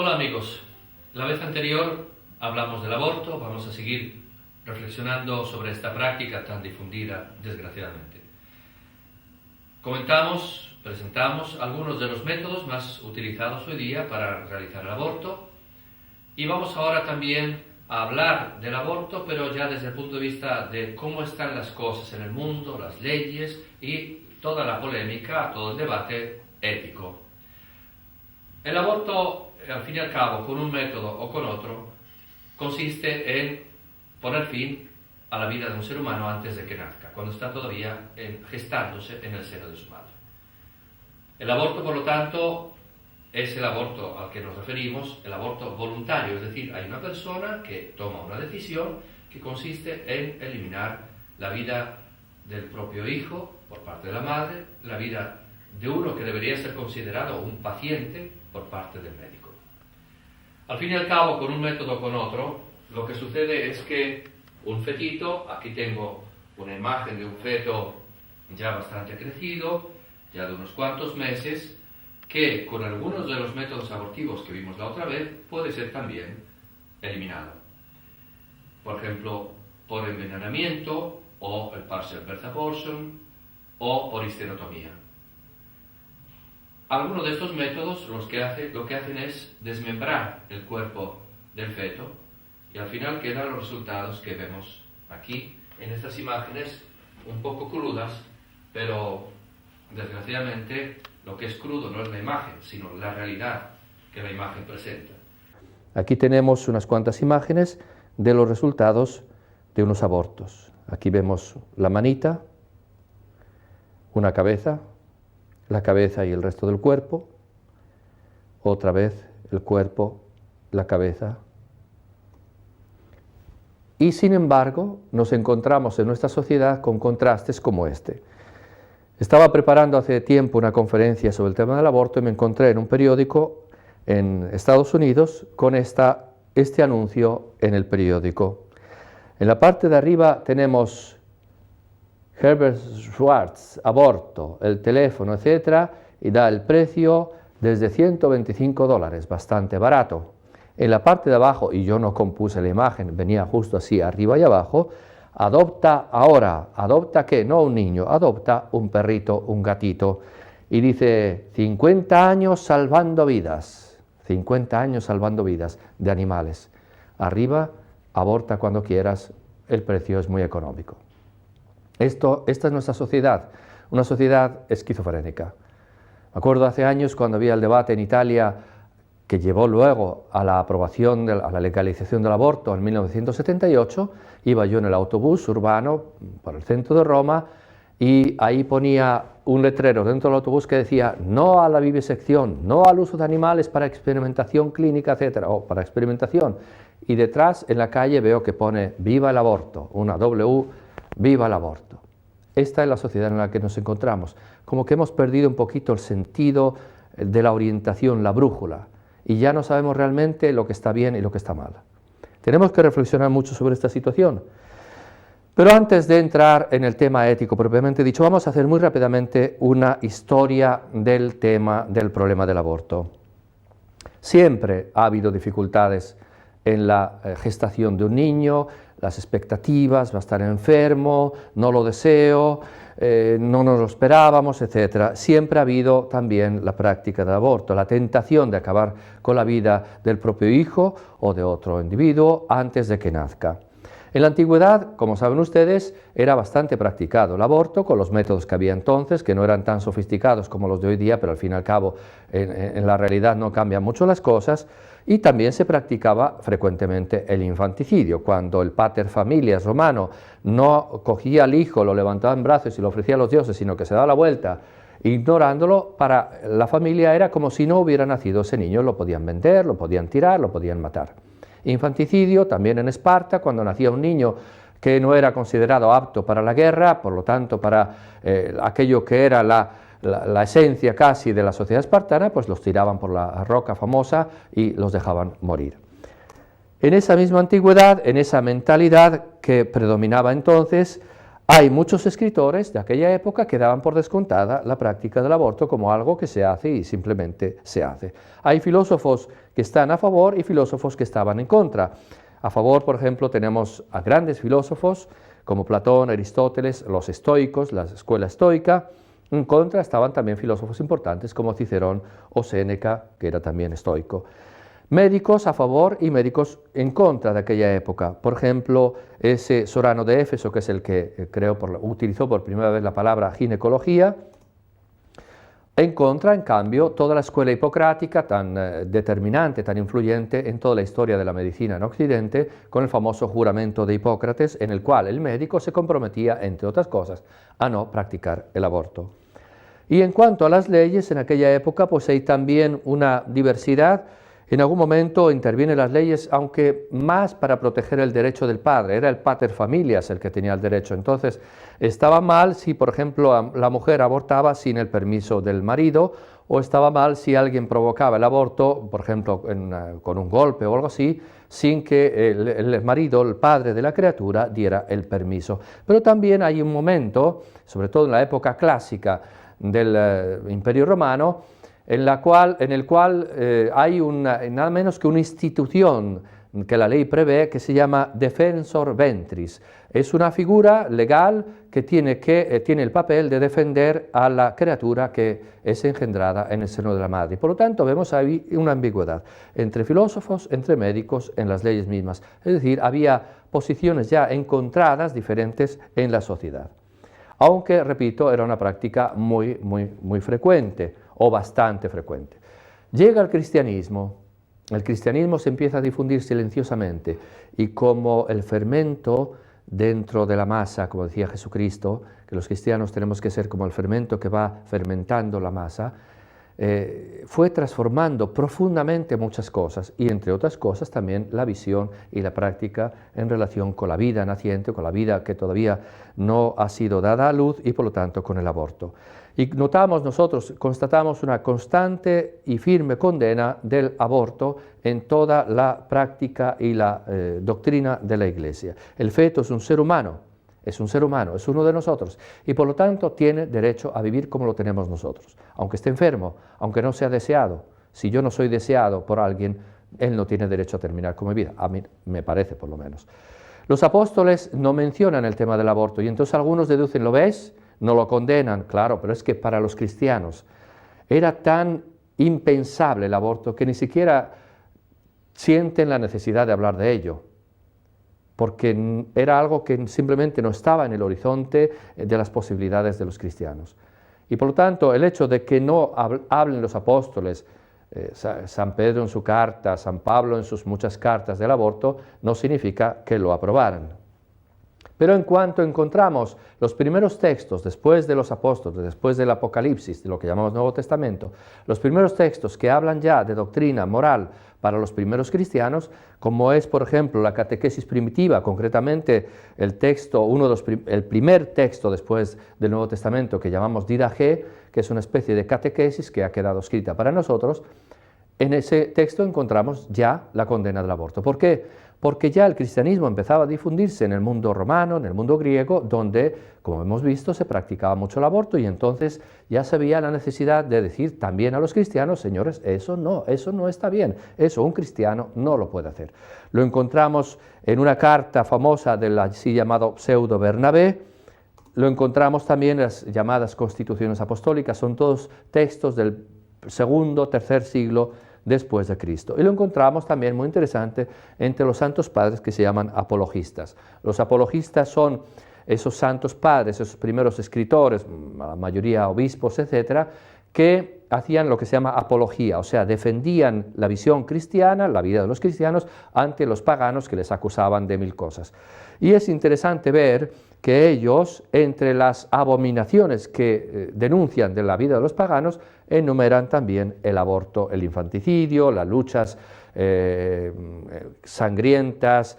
Hola amigos, la vez anterior hablamos del aborto, vamos a seguir reflexionando sobre esta práctica tan difundida desgraciadamente. Presentamos algunos de los métodos más utilizados hoy día para realizar el aborto y vamos ahora también a hablar del aborto, pero ya desde el punto de vista de cómo están las cosas en el mundo, las leyes y toda la polémica, todo el debate ético. El aborto, al fin y al cabo, con un método o con otro, consiste en poner fin a la vida de un ser humano antes de que nazca, cuando está todavía gestándose en el seno de su madre. El aborto, por lo tanto, es el aborto al que nos referimos, el aborto voluntario, es decir, hay una persona que toma una decisión que consiste en eliminar la vida del propio hijo por parte de la madre, la vida de uno que debería ser considerado un paciente por parte del médico. Al fin y al cabo, con un método o con otro, lo que sucede es que un fetito, aquí tengo una imagen de un feto ya bastante crecido, ya de unos cuantos meses, que con algunos de los métodos abortivos que vimos la otra vez puede ser también eliminado. Por ejemplo, por envenenamiento o el partial birth abortion o por histerotomía. Algunos de estos métodos lo que hacen es desmembrar el cuerpo del feto y al final quedan los resultados que vemos aquí en estas imágenes un poco crudas, pero desgraciadamente lo que es crudo no es la imagen, sino la realidad que la imagen presenta. Aquí tenemos unas cuantas imágenes de los resultados de unos abortos. Aquí vemos la manita, una cabeza, la cabeza y el resto del cuerpo, otra vez el cuerpo, la cabeza. Y sin embargo, nos encontramos en nuestra sociedad con contrastes como este. Estaba preparando hace tiempo una conferencia sobre el tema del aborto y me encontré en un periódico en Estados Unidos con este anuncio en el periódico. En la parte de arriba tenemos Herbert Schwartz, aborto, el teléfono, etc. y da el precio desde $125, bastante barato. En la parte de abajo, y yo no compuse la imagen, venía justo así arriba y abajo, adopta ahora, ¿adopta qué? No un niño, adopta un perrito, un gatito. Y dice, 50 años salvando vidas, 50 años salvando vidas de animales. Arriba, aborta cuando quieras, el precio es muy económico. Esta es nuestra sociedad, una sociedad esquizofrénica. Me acuerdo hace años cuando había el debate en Italia que llevó luego a la aprobación, a la legalización del aborto en 1978, iba yo en el autobús urbano por el centro de Roma y ahí ponía un letrero dentro del autobús que decía no a la vivisección, no al uso de animales para experimentación clínica, etcétera, o para experimentación. Y detrás en la calle veo que pone viva el aborto, una W, viva el aborto. Esta es la sociedad en la que nos encontramos, como que hemos perdido un poquito el sentido de la orientación, la brújula, y ya no sabemos realmente lo que está bien y lo que está mal. Tenemos que reflexionar mucho sobre esta situación. Pero antes de entrar en el tema ético propiamente dicho, vamos a hacer muy rápidamente una historia del tema del problema del aborto. Siempre ha habido dificultades en la gestación de un niño, las expectativas, va a estar enfermo, no lo deseo, no nos lo esperábamos, etc. Siempre ha habido también la práctica del aborto, la tentación de acabar con la vida del propio hijo o de otro individuo antes de que nazca. En la antigüedad, como saben ustedes, era bastante practicado el aborto con los métodos que había entonces, que no eran tan sofisticados como los de hoy día, pero al fin y al cabo en la realidad no cambian mucho las cosas, y también se practicaba frecuentemente el infanticidio, cuando el pater familias romano no cogía al hijo, lo levantaba en brazos y lo ofrecía a los dioses, sino que se daba la vuelta ignorándolo, para la familia era como si no hubiera nacido ese niño, lo podían vender, lo podían tirar, lo podían matar. Infanticidio también en Esparta, cuando nacía un niño que no era considerado apto para la guerra, por lo tanto para aquello que era la esencia casi de la sociedad espartana, pues los tiraban por la roca famosa y los dejaban morir. En esa misma antigüedad, en esa mentalidad que predominaba entonces, Hay muchos escritores de aquella época que daban por descontada la práctica del aborto como algo que se hace y simplemente se hace. Hay filósofos que están a favor y filósofos que estaban en contra. A favor, por ejemplo, tenemos a grandes filósofos como Platón, Aristóteles, los estoicos, la escuela estoica. En contra estaban también filósofos importantes como Cicerón o Séneca, que era también estoico. Médicos a favor y médicos en contra de aquella época. Por ejemplo, ese Sorano de Éfeso, que es el que utilizó por primera vez la palabra ginecología. En contra, en cambio, toda la escuela hipocrática, tan determinante, tan influyente en toda la historia de la medicina en Occidente, con el famoso juramento de Hipócrates, en el cual el médico se comprometía, entre otras cosas, a no practicar el aborto. Y en cuanto a las leyes, en aquella época pues hay también una diversidad. En algún momento intervienen las leyes, aunque más para proteger el derecho del padre, era el pater familias el que tenía el derecho. Entonces, estaba mal si, por ejemplo, la mujer abortaba sin el permiso del marido, o estaba mal si alguien provocaba el aborto, por ejemplo, con un golpe o algo así, sin que el marido, el padre de la criatura, diera el permiso. Pero también hay un momento, sobre todo en la época clásica del Imperio Romano, en el cual hay nada menos que una institución que la ley prevé que se llama defensor ventris. Es una figura legal que tiene el papel de defender a la criatura que es engendrada en el seno de la madre. Y por lo tanto vemos ahí una ambigüedad entre filósofos, entre médicos, en las leyes mismas. Es decir, había posiciones ya encontradas diferentes en la sociedad. Aunque, repito, era una práctica muy frecuente, o bastante frecuente. Llega el cristianismo se empieza a difundir silenciosamente, y como el fermento dentro de la masa, como decía Jesucristo, que los cristianos tenemos que ser como el fermento que va fermentando la masa, fue transformando profundamente muchas cosas, y entre otras cosas también la visión y la práctica en relación con la vida naciente, con la vida que todavía no ha sido dada a luz, y por lo tanto con el aborto. Y constatamos una constante y firme condena del aborto en toda la práctica y la doctrina de la Iglesia. El feto es un ser humano, es uno de nosotros, y por lo tanto tiene derecho a vivir como lo tenemos nosotros, aunque esté enfermo, aunque no sea deseado. Si yo no soy deseado por alguien, él no tiene derecho a terminar con mi vida, a mí me parece por lo menos. Los apóstoles no mencionan el tema del aborto, y entonces algunos deducen, ¿lo ves?, no lo condenan, claro, pero es que para los cristianos era tan impensable el aborto que ni siquiera sienten la necesidad de hablar de ello, porque era algo que simplemente no estaba en el horizonte de las posibilidades de los cristianos. Y por lo tanto, el hecho de que no hablen los apóstoles, San Pedro en su carta, San Pablo en sus muchas cartas del aborto, no significa que lo aprobaran. Pero en cuanto encontramos los primeros textos después de los apóstoles, después del Apocalipsis, de lo que llamamos Nuevo Testamento, los primeros textos que hablan ya de doctrina moral para los primeros cristianos, como es, por ejemplo, la catequesis primitiva, concretamente el primer texto después del Nuevo Testamento que llamamos Didache, que es una especie de catequesis que ha quedado escrita para nosotros, en ese texto encontramos ya la condena del aborto. ¿Por qué? Porque ya el cristianismo empezaba a difundirse en el mundo romano, en el mundo griego, donde, como hemos visto, se practicaba mucho el aborto, y entonces ya se veía la necesidad de decir también a los cristianos, señores, eso no está bien, eso un cristiano no lo puede hacer. Lo encontramos en una carta famosa del así llamado pseudo Bernabé, lo encontramos también en las llamadas constituciones apostólicas, son todos textos del segundo, tercer siglo después de Cristo. Y lo encontramos también muy interesante entre los santos padres que se llaman apologistas. Los apologistas son esos santos padres, esos primeros escritores, la mayoría obispos, etcétera, que hacían lo que se llama apología, o sea, defendían la visión cristiana, la vida de los cristianos, ante los paganos que les acusaban de mil cosas. Y es interesante ver que ellos, entre las abominaciones que denuncian de la vida de los paganos, enumeran también el aborto, el infanticidio, las luchas sangrientas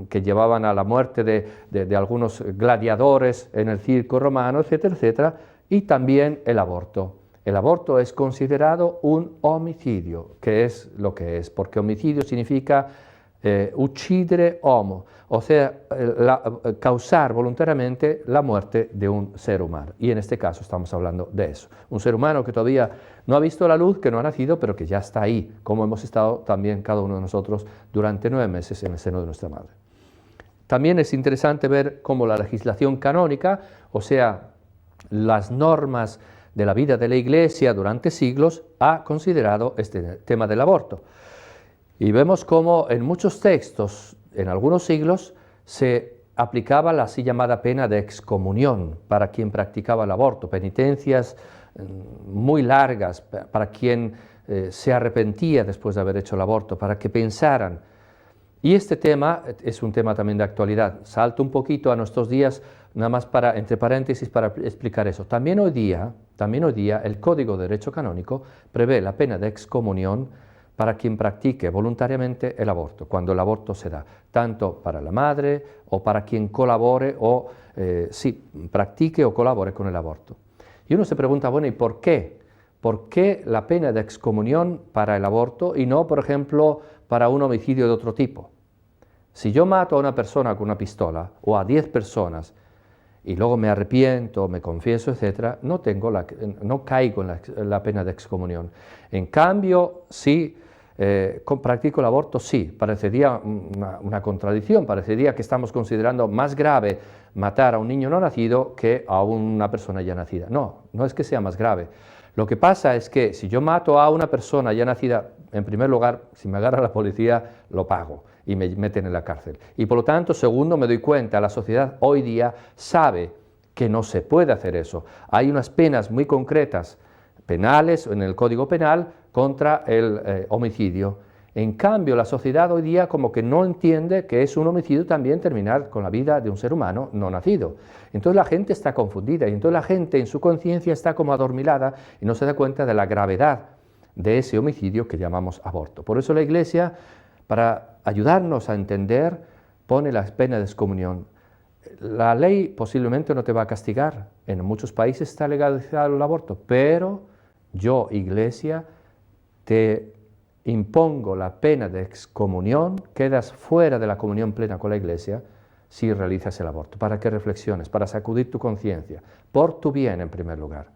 que llevaban a la muerte de algunos gladiadores en el circo romano, etcétera, etcétera, y también el aborto. El aborto es considerado un homicidio, que es lo que es, porque homicidio significa uccidere homo, o sea, causar voluntariamente la muerte de un ser humano. Y en este caso estamos hablando de eso. Un ser humano que todavía no ha visto la luz, que no ha nacido, pero que ya está ahí, como hemos estado también cada uno de nosotros durante 9 meses en el seno de nuestra madre. También es interesante ver cómo la legislación canónica, o sea, las normas de la vida de la Iglesia durante siglos, ha considerado este tema del aborto. Y vemos cómo en muchos textos, en algunos siglos, se aplicaba la así llamada pena de excomunión para quien practicaba el aborto, penitencias muy largas para quien se arrepentía después de haber hecho el aborto, para que pensaran. Y este tema es un tema también de actualidad. Salto un poquito a nuestros días, nada más para, entre paréntesis, para explicar eso. También hoy día el Código de Derecho Canónico prevé la pena de excomunión para quien practique voluntariamente el aborto, cuando el aborto se da, tanto para la madre o para quien colabore o practique o colabore con el aborto. Y uno se pregunta, bueno, ¿y por qué? ¿Por qué la pena de excomunión para el aborto y no, por ejemplo, para un homicidio de otro tipo? Si yo mato a una persona con una pistola o a 10 personas y luego me arrepiento, me confieso, etc., no caigo en la pena de excomunión. En cambio, si practico el aborto, sí, parecería una contradicción, parecería que estamos considerando más grave matar a un niño no nacido que a una persona ya nacida. No, no es que sea más grave. Lo que pasa es que si yo mato a una persona ya nacida, en primer lugar, si me agarra la policía, lo pago y me meten en la cárcel. Y por lo tanto, segundo, me doy cuenta, la sociedad hoy día sabe que no se puede hacer eso. Hay unas penas muy concretas, penales, en el Código Penal, contra el homicidio. En cambio, la sociedad hoy día como que no entiende que es un homicidio también terminar con la vida de un ser humano no nacido. Entonces la gente está confundida y entonces la gente en su conciencia está como adormilada y no se da cuenta de la gravedad de ese homicidio que llamamos aborto. Por eso la Iglesia, para ayudarnos a entender, pone la pena de excomunión. La ley posiblemente no te va a castigar. En muchos países está legalizado el aborto, pero yo, Iglesia, te impongo la pena de excomunión, quedas fuera de la comunión plena con la Iglesia si realizas el aborto, para que reflexiones, para sacudir tu conciencia, por tu bien en primer lugar.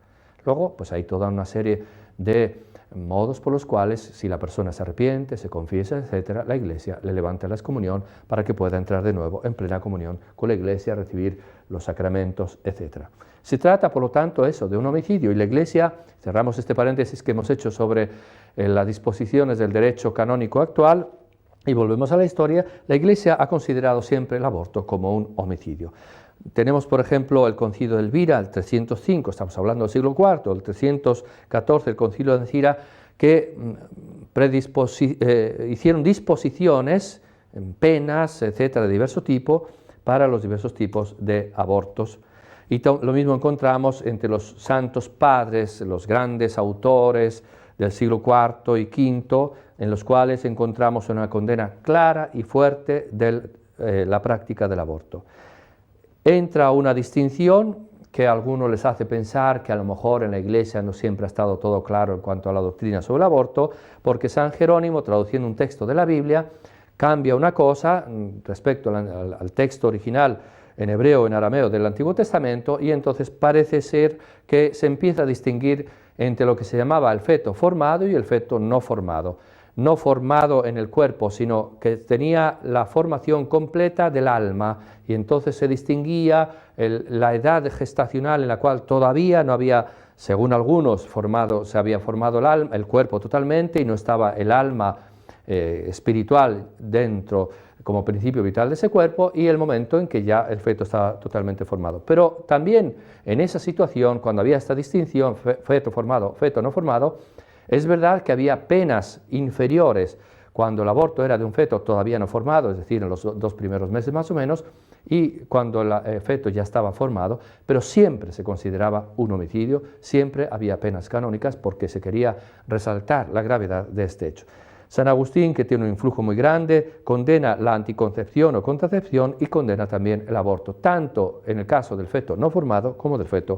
Luego, pues hay toda una serie de modos por los cuales, si la persona se arrepiente, se confiesa, etc., la Iglesia le levanta la excomunión para que pueda entrar de nuevo en plena comunión con la Iglesia, recibir los sacramentos, etc. Se trata, por lo tanto, eso, de un homicidio, y la Iglesia, cerramos este paréntesis que hemos hecho sobre las disposiciones del derecho canónico actual, y volvemos a la historia, la Iglesia ha considerado siempre el aborto como un homicidio. Tenemos, por ejemplo, el Concilio de Elvira, el 305, estamos hablando del siglo IV, el 314, el Concilio de Elvira, que hicieron disposiciones, penas, etcétera, de diverso tipo, para los diversos tipos de abortos. Y lo mismo encontramos entre los santos padres, los grandes autores del siglo IV y V, en los cuales encontramos una condena clara y fuerte de la práctica del aborto. Entra una distinción que a algunos les hace pensar que a lo mejor en la Iglesia no siempre ha estado todo claro en cuanto a la doctrina sobre el aborto, porque San Jerónimo, traduciendo un texto de la Biblia, cambia una cosa respecto al texto original en hebreo o en arameo del Antiguo Testamento, y entonces parece ser que se empieza a distinguir entre lo que se llamaba el feto formado y el feto no formado. No formado en el cuerpo, sino que tenía la formación completa del alma, y entonces se distinguía la edad gestacional en la cual todavía no había, según algunos, se había formado el cuerpo totalmente y no estaba el alma espiritual dentro como principio vital de ese cuerpo, y el momento en que ya el feto estaba totalmente formado. Pero también en esa situación, cuando había esta distinción, feto formado, feto no formado, es verdad que había penas inferiores cuando el aborto era de un feto todavía no formado, es decir, en los 2 primeros meses más o menos, y cuando el feto ya estaba formado, pero siempre se consideraba un homicidio, siempre había penas canónicas porque se quería resaltar la gravedad de este hecho. San Agustín, que tiene un influjo muy grande, condena la anticoncepción o contracepción y condena también el aborto, tanto en el caso del feto no formado como del feto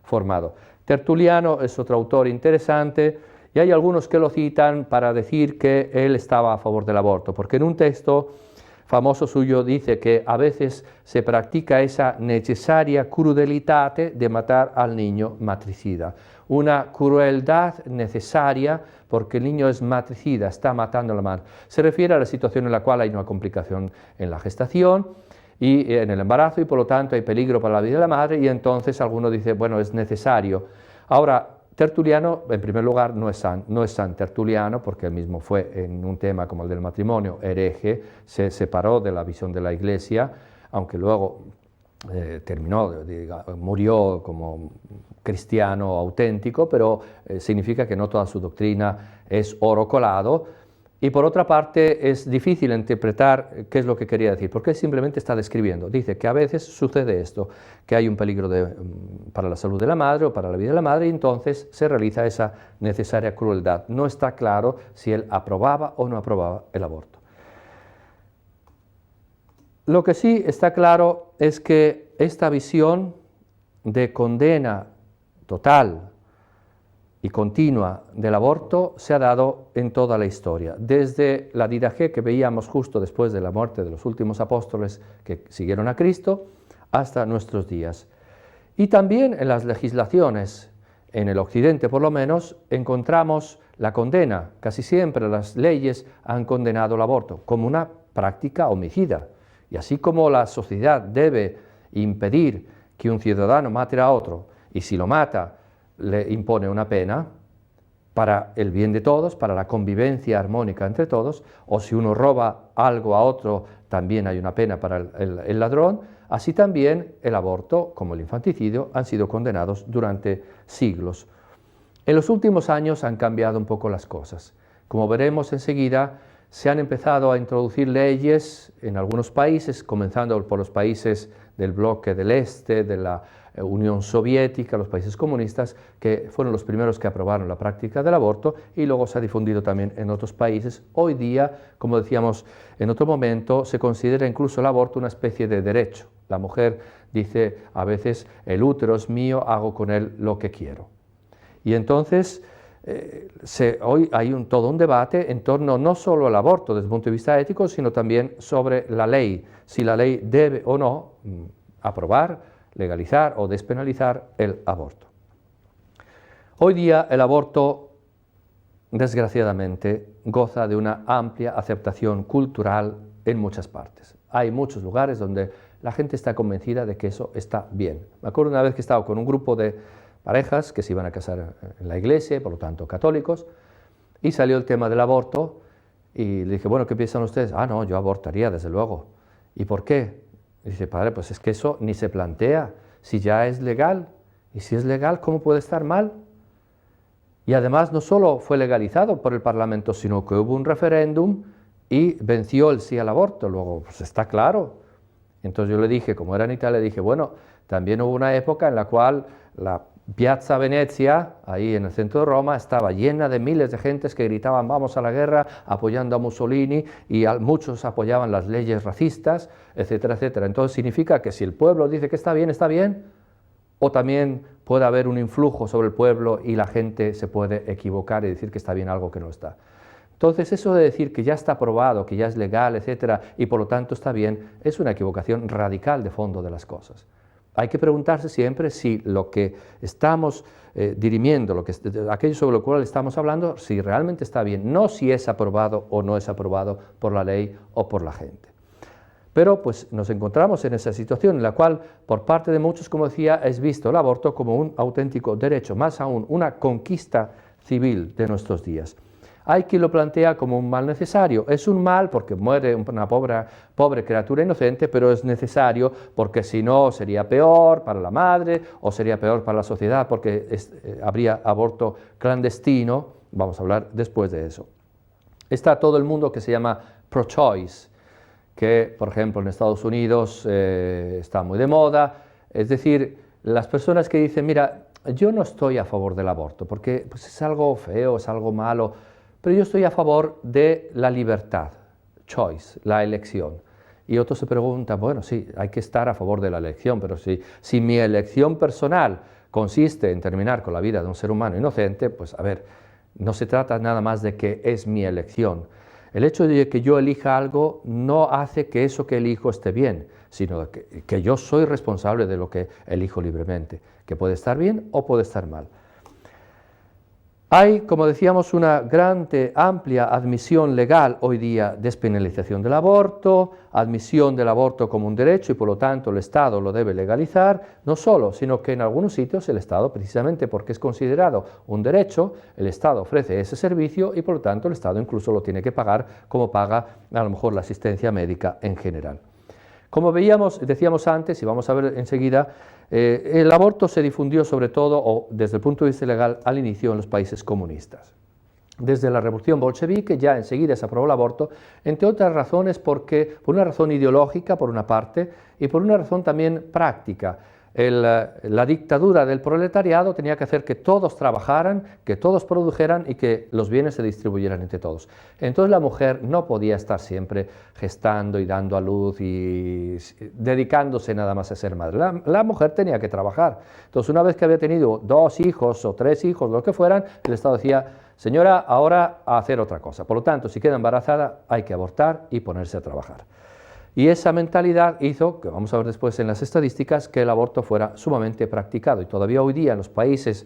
formado. Tertuliano es otro autor interesante Y hay algunos que lo citan para decir que él estaba a favor del aborto, porque en un texto famoso suyo dice que a veces se practica esa necesaria crudelitate de matar al niño matricida, una crueldad necesaria porque el niño es matricida, está matando a la madre. Se refiere a la situación en la cual hay una complicación en la gestación y en el embarazo y por lo tanto hay peligro para la vida de la madre y entonces alguno dice, bueno, es necesario. Ahora, Tertuliano, en primer lugar, no es San Tertuliano, porque él mismo fue en un tema como el del matrimonio hereje, se separó de la visión de la Iglesia, aunque luego murió como cristiano auténtico, pero significa que no toda su doctrina es oro colado. Y por otra parte es difícil interpretar qué es lo que quería decir, porque él simplemente está describiendo. Dice que a veces sucede esto, que hay un peligro para la salud de la madre o para la vida de la madre, y entonces se realiza esa necesaria crueldad. No está claro si él aprobaba o no aprobaba el aborto. Lo que sí está claro es que esta visión de condena total y continua del aborto se ha dado en toda la historia, desde la Didaché que veíamos justo después de la muerte de los últimos apóstoles que siguieron a Cristo, hasta nuestros días. Y también en las legislaciones, en el occidente por lo menos, encontramos la condena. Casi siempre las leyes han condenado el aborto como una práctica homicida. Y así como la sociedad debe impedir que un ciudadano mate a otro, y si lo mata, le impone una pena para el bien de todos, para la convivencia armónica entre todos, o si uno roba algo a otro, también hay una pena para el ladrón, así también el aborto, como el infanticidio, han sido condenados durante siglos. En los últimos años han cambiado un poco las cosas. Como veremos enseguida, se han empezado a introducir leyes en algunos países, comenzando por los países del bloque del Este, de la Unión Soviética, los países comunistas, que fueron los primeros que aprobaron la práctica del aborto y luego se ha difundido también en otros países. Hoy día, como decíamos en otro momento, se considera incluso el aborto una especie de derecho. La mujer dice a veces, el útero es mío, hago con él lo que quiero. Y entonces, hoy hay todo un debate en torno no solo al aborto desde el punto de vista ético, sino también sobre la ley, si la ley debe o no aprobar, legalizar o despenalizar el aborto. Hoy día el aborto, desgraciadamente, goza de una amplia aceptación cultural en muchas partes. Hay muchos lugares donde la gente está convencida de que eso está bien. Me acuerdo una vez que estaba con un grupo de parejas que se iban a casar en la iglesia, por lo tanto católicos, y salió el tema del aborto, y le dije, bueno, ¿qué piensan ustedes? Ah, no, yo abortaría, desde luego. ¿Y por qué? Y dice, padre, pues es que eso ni se plantea, si ya es legal, y si es legal, ¿cómo puede estar mal? Y además no solo fue legalizado por el Parlamento, sino que hubo un referéndum y venció el sí al aborto, luego pues está claro. Entonces yo le dije, como era en Italia, le dije, bueno, también hubo una época en la cual la Piazza Venezia, ahí en el centro de Roma, estaba llena de miles de gentes que gritaban vamos a la guerra, apoyando a Mussolini, y muchos apoyaban las leyes racistas, etcétera, etcétera. Entonces significa que si el pueblo dice que está bien, o también puede haber un influjo sobre el pueblo y la gente se puede equivocar y decir que está bien algo que no está. Entonces eso de decir que ya está aprobado, que ya es legal, etcétera, y por lo tanto está bien, es una equivocación radical de fondo de las cosas. Hay que preguntarse siempre si lo que estamos dirimiendo, aquello sobre lo cual estamos hablando, si realmente está bien, no si es aprobado o no es aprobado por la ley o por la gente. Pero pues nos encontramos en esa situación en la cual por parte de muchos, como decía, es visto el aborto como un auténtico derecho, más aún una conquista civil de nuestros días. Hay quien lo plantea como un mal necesario. Es un mal porque muere una pobre criatura inocente, pero es necesario porque si no sería peor para la madre o sería peor para la sociedad porque habría aborto clandestino. Vamos a hablar después de eso. Está todo el mundo que se llama pro-choice, que por ejemplo en Estados Unidos está muy de moda. Es decir, las personas que dicen, mira, yo no estoy a favor del aborto porque pues, es algo feo, es algo malo, pero yo estoy a favor de la libertad, choice, la elección. Y otros se preguntan, bueno, sí, hay que estar a favor de la elección, pero si mi elección personal consiste en terminar con la vida de un ser humano inocente, pues a ver, No se trata nada más de que es mi elección. El hecho de que yo elija algo no hace que eso que elijo esté bien, sino que yo soy responsable de lo que elijo libremente, que puede estar bien o puede estar mal. Hay, como decíamos, una amplia admisión legal hoy día, despenalización del aborto, admisión del aborto como un derecho y por lo tanto el Estado lo debe legalizar, no solo, sino que en algunos sitios el Estado, precisamente porque es considerado un derecho, el Estado ofrece ese servicio y por lo tanto el Estado incluso lo tiene que pagar como paga a lo mejor la asistencia médica en general. Como decíamos antes, y vamos a ver enseguida, el aborto se difundió sobre todo, o desde el punto de vista legal, al inicio en los países comunistas. Desde la revolución bolchevique ya enseguida se aprobó el aborto, entre otras razones por una razón ideológica, por una parte, y por una razón también práctica. La dictadura del proletariado tenía que hacer que todos trabajaran, que todos produjeran y que los bienes se distribuyeran entre todos. Entonces la mujer no podía estar siempre gestando y dando a luz y dedicándose nada más a ser madre. La mujer tenía que trabajar. Entonces una vez que había tenido 2 hijos o 3 hijos, lo que fueran, el Estado decía: señora, ahora a hacer otra cosa. Por lo tanto, si queda embarazada hay que abortar y ponerse a trabajar. Y esa mentalidad hizo, que vamos a ver después en las estadísticas, que el aborto fuera sumamente practicado. Y todavía hoy día en los países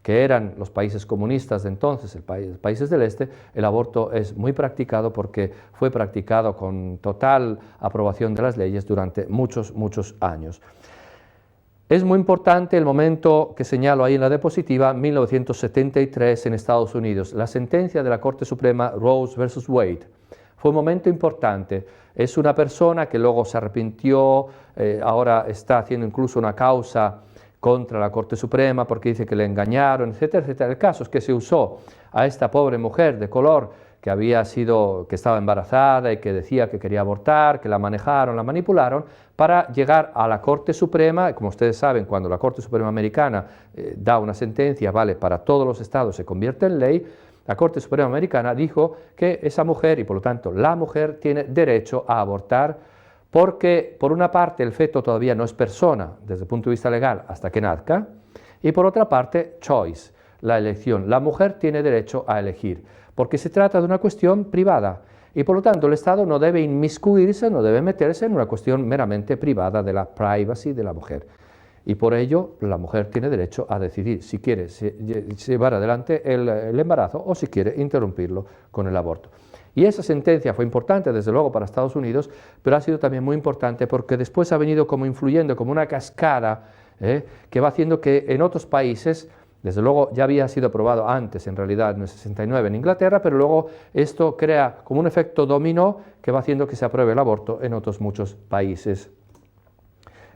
que eran los países comunistas de entonces, países del este, el aborto es muy practicado porque fue practicado con total aprobación de las leyes durante muchos, muchos años. Es muy importante el momento que señalo ahí en la diapositiva, 1973 en Estados Unidos, la sentencia de la Corte Suprema Rose versus Wade. Fue un momento importante. Es una persona que luego se arrepintió, ahora está haciendo incluso una causa contra la Corte Suprema porque dice que le engañaron, etcétera, etcétera. El caso es que se usó a esta pobre mujer de color que estaba embarazada y que decía que quería abortar, que la manejaron, la manipularon, para llegar a la Corte Suprema. Como ustedes saben, cuando la Corte Suprema americana da una sentencia, vale para todos los estados, se convierte en ley. La Corte Suprema Americana dijo que esa mujer, y por lo tanto la mujer, tiene derecho a abortar porque, por una parte, el feto todavía no es persona desde el punto de vista legal hasta que nazca, y por otra parte, choice, la elección. La mujer tiene derecho a elegir, porque se trata de una cuestión privada, y por lo tanto el Estado no debe inmiscuirse, no debe meterse en una cuestión meramente privada de la privacy de la mujer. Y por ello la mujer tiene derecho a decidir si quiere llevar adelante el embarazo o si quiere interrumpirlo con el aborto. Y esa sentencia fue importante desde luego para Estados Unidos, pero ha sido también muy importante porque después ha venido como influyendo como una cascada que va haciendo que en otros países, desde luego ya había sido aprobado antes en realidad en el 69 en Inglaterra, pero luego esto crea como un efecto dominó que va haciendo que se apruebe el aborto en otros muchos países.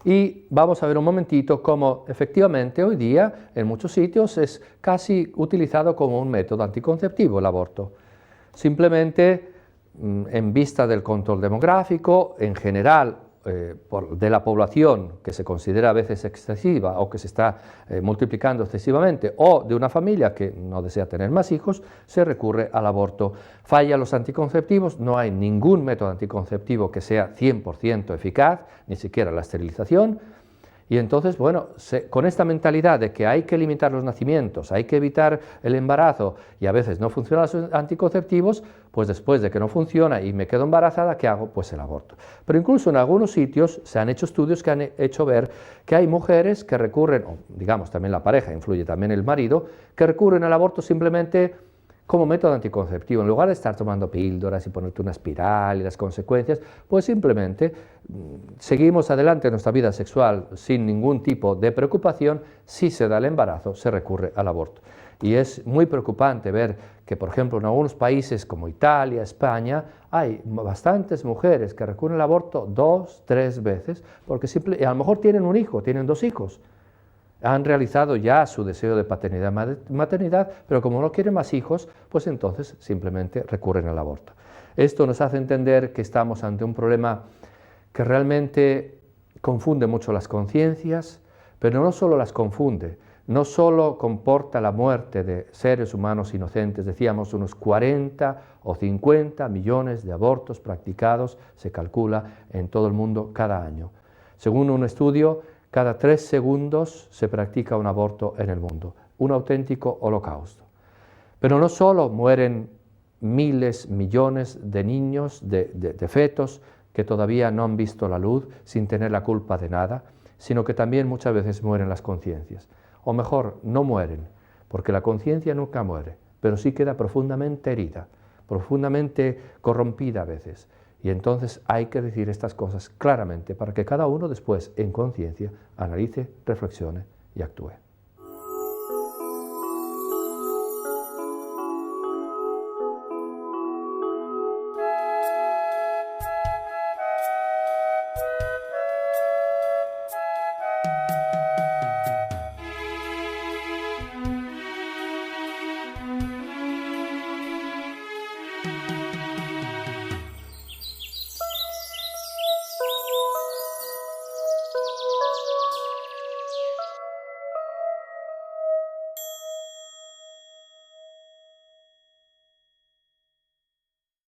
Y vamos a ver un momentito cómo efectivamente hoy día en muchos sitios es casi utilizado como un método anticonceptivo el aborto. Simplemente en vista del control demográfico, en general de la población que se considera a veces excesiva o que se está multiplicando excesivamente, o de una familia que no desea tener más hijos, se recurre al aborto. Fallan los anticonceptivos, no hay ningún método anticonceptivo que sea 100% eficaz, ni siquiera la esterilización. Y entonces, bueno, con esta mentalidad de que hay que limitar los nacimientos, hay que evitar el embarazo y a veces no funcionan los anticonceptivos, pues después de que no funciona y me quedo embarazada, ¿qué hago? Pues el aborto. Pero incluso en algunos sitios se han hecho estudios que han hecho ver que hay mujeres que recurren, o digamos también la pareja, influye también el marido, que recurren al aborto simplemente como método anticonceptivo. En lugar de estar tomando píldoras y ponerte una espiral y las consecuencias, pues simplemente seguimos adelante en nuestra vida sexual sin ningún tipo de preocupación. Si se da el embarazo, se recurre al aborto. Y es muy preocupante ver que, por ejemplo, en algunos países como Italia, España, hay bastantes mujeres que recurren al aborto 2, 3 veces, porque a lo mejor tienen un hijo, tienen 2 hijos. Han realizado ya su deseo de paternidad, maternidad, pero como no quieren más hijos, pues entonces simplemente recurren al aborto. Esto nos hace entender que estamos ante un problema que realmente confunde mucho las conciencias, pero no solo las confunde, no solo comporta la muerte de seres humanos inocentes, decíamos unos 40 o 50 millones de abortos practicados, se calcula, en todo el mundo cada año. Según un estudio, cada 3 segundos se practica un aborto en el mundo, un auténtico holocausto. Pero no solo mueren miles, millones de niños, de fetos que todavía no han visto la luz sin tener la culpa de nada, sino que también muchas veces mueren las conciencias. O mejor, no mueren, porque la conciencia nunca muere, pero sí queda profundamente herida, profundamente corrompida a veces. Y entonces hay que decir estas cosas claramente para que cada uno después, en conciencia, analice, reflexione y actúe.